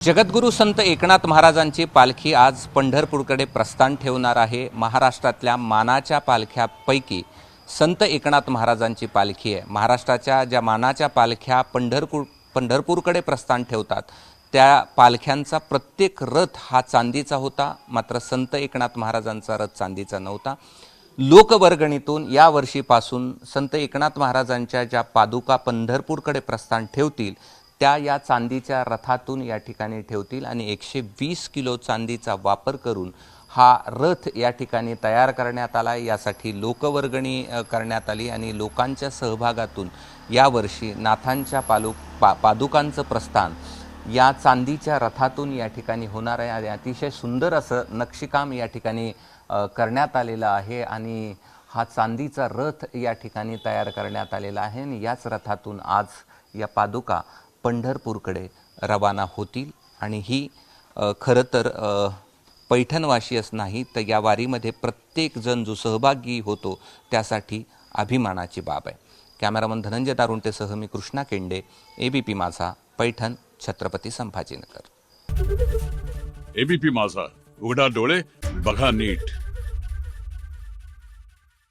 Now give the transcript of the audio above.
जगद्गुरू संत एकनाथ महाराजांची पालखी आज पंढरपूरकडे प्रस्थान ठेवणार आहे। महाराष्ट्रातल्या मानाच्या पालख्यापैकी संत एकनाथ महाराजांची पालखी आहे। महाराष्ट्राच्या ज्या मानाच्या पालख्या पंढरपूरकडे प्रस्थान ठेवतात त्या पालख्यांचा प्रत्येक रथ हा चांदीचा होता, मात्र संत एकनाथ महाराजांचा रथ चांदीचा नव्हता। लोकवर्गणीतून या वर्षीपासून संत एकनाथ महाराजांच्या ज्या पादुका पंढरपूरकडे प्रस्थान ठेवतील त्या या चांदीच्या रथातून या ठिकाणी ठेवतील आणि 120 किलो चांदीचा वापर करून हा रथ या ठिकाणी तयार करण्यात आला। यासाठी लोकवर्गणी करण्यात आली आणि लोकांच्या सहभागातून यावर्षी नाथांच्या पादुकांचं प्रस्थान या चांदीच्या रथातून या ठिकाणी होणार आहे आणि अतिशय सुंदर असं नक्षीकाम या ठिकाणी करण्यात आलेलं आहे आणि हा चांदीचा रथ या ठिकाणी तयार करण्यात आलेला आहे आणि याच रथातून आज या पादुका पंढरपूरकडे रवाना होतील आणि ही खरं तर पैठणवासीच नाही तर या वारीमध्ये प्रत्येक जण जो सहभागी होतो त्यासाठी अभिमानाची बाब आहे। कॅमेरामन धनंजय दारुंटेसह मी कृष्णा केंडे, एबीपी माझा, पैठण, छत्रपती संभाजीनगर। एबीपी माझा, उघडा डोळे बघा नीट।